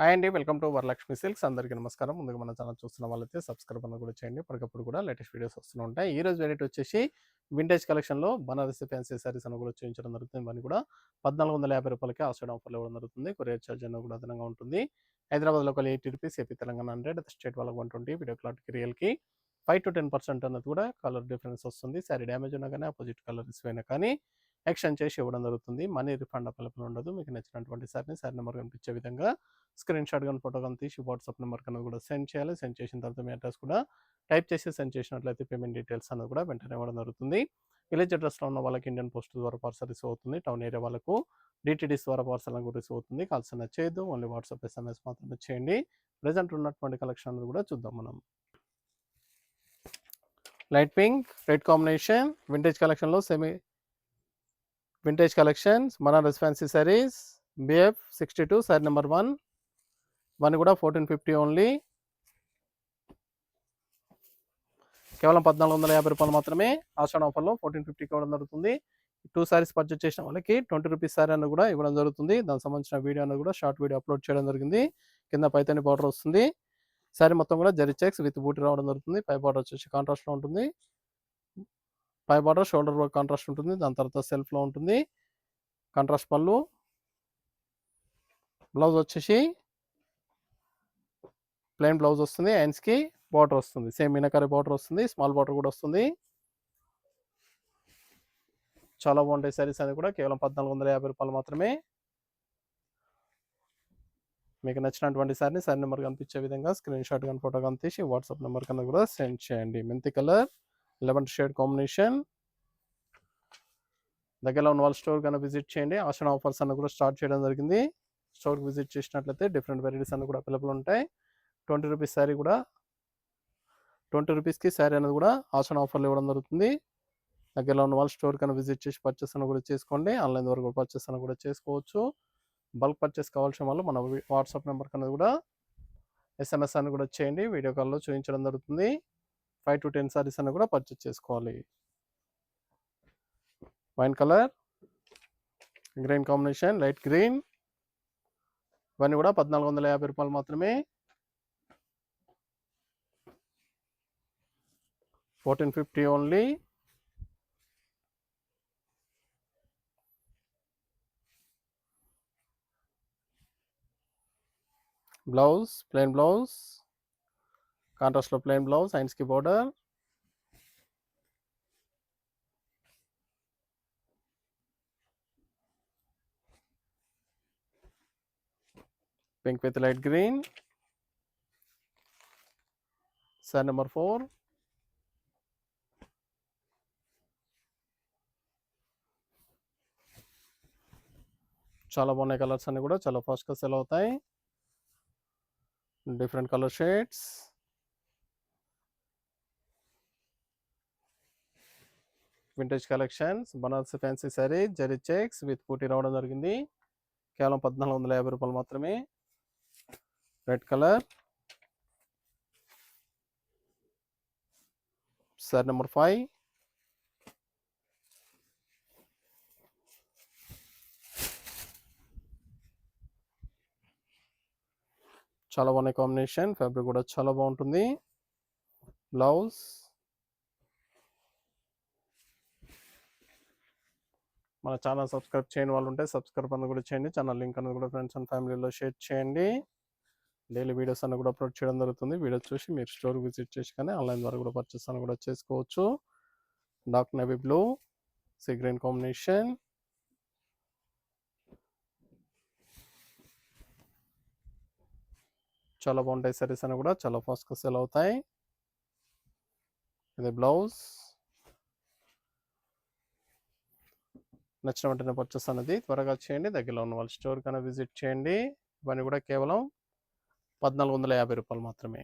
Hi అండి. Welcome to Varalakshmi silks. అందరికీ నమస్కారం. ముందుగా మన ఛానల్ చూస్తున్న వాళ్ళైతే సబ్స్క్రైబ్ అన్న కూడా చేయండి. అప్పటికప్పుడు కూడా లేటెస్ట్ వీడియోస్ వస్తూనే ఉంటాయి. ఈ రోజు వెరైటీ వచ్చేసి వింటేజ్ కలెక్షన్‌లో బనారసి ఫ్యాన్సీ శారీస్ అని కూడా చూపించడం జరుగుతుంది. ఇవన్నీ కూడా రూ. 1450కి ఆషాఢం ఆఫర్‌లో ఇవ్వడం జరుగుతుంది. కొరియర్ చార్జ్ అనేది కూడా అదనంగా ఉంటుంది. హైదరాబాద్ లోకల్ రూ. 80, ఏపీ తెలంగాణ 100, స్టేట్ వాళ్ళకి 120, వీడియో క్లారిటీకి రియల్‌కి 5-10% అన్నది కూడా కలర్ డిఫరెన్స్ వస్తుంది. శారీ డ్యామేజ్ ఉన్నా కానీ అపోజిట్ కలర్ రిసీవ్ అయినా కానీ ఎక్స్చేంజ్ చేసి ఇవ్వడం జరుగుతుంది. మనీ రిఫండ్ అవైలబుల్ ఉండదు. మీకు నచ్చినటువంటి శారీ నెంబర్ కనిపించే విధంగా స్క్రీన్ షాట్ కానీ ఫోటో కానీ తీసి వాట్సాప్ నెంబర్ కన్నా కూడా సెండ్ చేయాలి. సెండ్ చేసిన తర్వాత మీ అడ్రస్ కూడా టైప్ చేసి సెండ్ చేసినట్లయితే పేమెంట్ డీటెయిల్స్ అనేది కూడా వెంటనే ఇవ్వడం జరుగుతుంది. విలేజ్ అడ్రస్లో ఉన్న వాళ్ళకి ఇండియన్ పోస్ట్ ద్వారా పార్సల్ రిసీవ్ అవుతుంది. టౌన్ ఏరియా వాళ్ళకు డిటిడిస్ ద్వారా పార్సల్ అనేది కూడా రిసీవ్ అవుతుంది. కాల్స్ అనేది చేయొద్దు, ఓన్లీ వాట్సాప్ ఎస్ఎంఎస్ మాత్రమే చేయండి. ప్రజెంట్ ఉన్నటువంటి కలెక్షన్ అనేది కూడా చూద్దాం మనం. Light pink red combination vintage కలెక్షన్లో vintage collections Banaras fancy saris BF 62 sari number 1 కూడా 1450 ఓన్లీ. కేవలం రూ. 1450 మాత్రమే. ఆషాఢం ఆఫర్లో 1450కి ఇవ్వడం జరుగుతుంది. 2 సారీస్ పర్చేజ్ చేసిన వాళ్ళకి ₹20 సారీ అనేది కూడా ఇవ్వడం జరుగుతుంది. దానికి సంబంధించిన వీడియో అనేది కూడా షార్ట్ వీడియో అప్లోడ్ చేయడం జరిగింది. కింద పైతాని బార్డర్ వస్తుంది. శారీ మొత్తం కూడా జరీ చెక్స్ విత్ బూటీ రావడం జరుగుతుంది. పై బార్డర్ వచ్చేసి కాంట్రాస్ట్లో ఉంటుంది. పై బార్డర్ షోల్డర్ వర్క్ కాంట్రాస్ట్ ఉంటుంది. దాని తర్వాత సెల్ఫ్లో ఉంటుంది. కాంట్రాస్ట్ పళ్ళు. బ్లౌజ్ వచ్చేసి ప్లెయిన్ బ్లౌజ్ వస్తుంది. హ్యాండ్స్కి బార్డర్ వస్తుంది. సేమ్ మీనాకరీ బార్డర్ వస్తుంది. స్మాల్ బార్డర్ కూడా వస్తుంది. చాలా బాగుంటాయి శారీస్ అనేది కూడా కేవలం రూ. 1450 మాత్రమే. మీకు నచ్చినటువంటి శారీ నెంబర్ కనిపించే విధంగా స్క్రీన్ షాట్ కానీ ఫోటో కానీ తీసి వాట్సాప్ నెంబర్ కన్నా కూడా సెండ్ చేయండి. మెంతి కలర్ 11 షేడ్ కాంబినేషన్. దగ్గరలో ఉన్న వాళ్ళ స్టోర్ కన్నా విజిట్ చేయండి. ఆషాఢం ఆఫర్స్ అన్న కూడా స్టార్ట్ చేయడం జరిగింది. స్టోర్కి విజిట్ చేసినట్లయితే డిఫరెంట్ వెరైటీస్ అన్నీ కూడా అవైలబుల్ ఉంటాయి. ₹20 శారీ కూడా ₹20కి శారీ అనేది కూడా ఆషాఢం ఆఫర్లో ఇవ్వడం జరుగుతుంది. దగ్గరలో ఉన్న వాళ్ళు స్టోర్ కన్నా విజిట్ చేసి పర్చేస్ అని కూడా చేసుకోండి. ఆన్లైన్ ద్వారా కూడా పర్చేస్ అని కూడా చేసుకోవచ్చు. బల్క్ పర్చేస్ కావాల్సిన వాళ్ళు మన వాట్సాప్ నెంబర్ కన్నా కూడా ఎస్ఎంఎస్ అని కూడా చేయండి. వీడియో కాల్లో చూపించడం జరుగుతుంది. 5 to 10 సారీస్ అని కూడా పర్చేస్ చేసుకోవాలి. Wine colour green combination light green. ఇవన్నీ కూడా రూ. 1450 మాత్రమే. 1450 ఓన్లీ. బ్లౌజ్ ప్లెయిన్ బ్లౌజ్, కాంట్రాస్ట్లో ప్లెయిన్ బ్లౌజ్, హ్యాండ్స్కి border. Pink with light green. Sari number 4. చాలా బాగున్నాయి కలర్స్ అన్ని కూడా చాలా ఫాస్ట్గా సెల్ అవుతాయి. Different colour shades. Vintage collections Banarasi fancy sari zari checks with buti రావడం జరిగింది. కేవలం రూ. 1450 మాత్రమే. Red colour sari number 5. చాలా బాగున్నాయి కాంబినేషన్. ఫ్యాబ్రిక్ కూడా చాలా బాగుంటుంది. బ్లౌజ్ మన ఛానల్ సబ్స్క్రైబ్ చేయని వాళ్ళు ఉంటే సబ్స్క్రైబ్ అని కూడా చేయండి. ఛానల్ లింక్ అనేది కూడా ఫ్రెండ్స్ అండ్ ఫ్యామిలీలో షేర్ చేయండి. డైలీ వీడియోస్ అన్ని కూడా అప్లోడ్ చేయడం జరుగుతుంది. వీడియోస్ చూసి మీరు స్టోర్ విజిట్ చేసి కానీ ఆన్లైన్ ద్వారా కూడా పర్చేస్ అని కూడా చేసుకోవచ్చు. Dark navy blue sea green combination. చాలా బాగుంటాయి సారీస్ అని కూడా చాలా ఫాస్ట్గా సెల్ అవుతాయి. ఇది బ్లౌజ్. నచ్చిన వెంటనే పర్చేస్ అనేది త్వరగా చేయండి. దగ్గరలో ఉన్న వాళ్ళ స్టోర్ కన్నా విజిట్ చేయండి. ఇవన్నీ కూడా కేవలం రూ. 1450 మాత్రమే.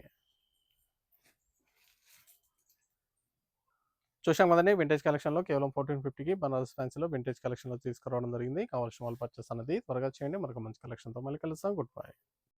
చూసాం కదండి వింటేజ్ కలెక్షన్లో కేవలం 1450కి బనారస్ ఫ్యాన్సీలో వింటేజ్ కలెక్షన్లో తీసుకురావడం జరిగింది. కావాల్సిన వాళ్ళు పర్చేస్ అనేది త్వరగా చేయండి. మరొక మంచి కలెక్షన్తో మళ్ళీ కలుస్తాం. Good bye.